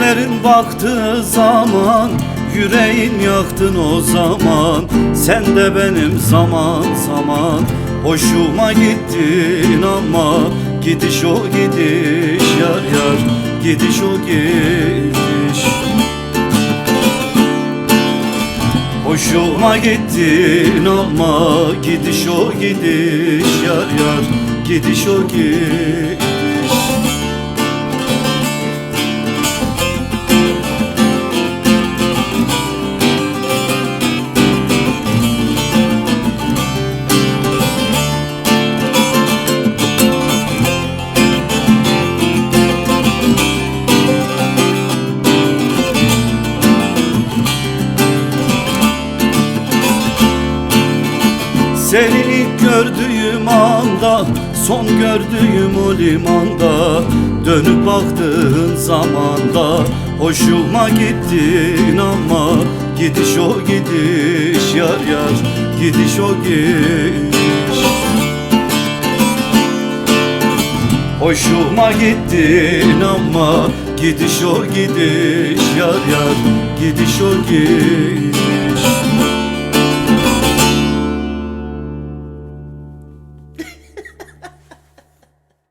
Gözlerin baktığı zaman yüreğin yaktın o zaman. Sen de benim zaman zaman hoşuma gittin ama gidiş o gidiş yar yar, gidiş o gidiş. Hoşuma gittin ama gidiş o gidiş yar yar, gidiş o gidiş. Seni ilk gördüğüm anda, son gördüğüm o limanda, dönüp baktığın zamanda hoşuma gittin ama gidiş o gidiş yar yar, gidiş o gidiş. Hoşuma gittin ama gidiş o gidiş yar yar, gidiş o gidiş.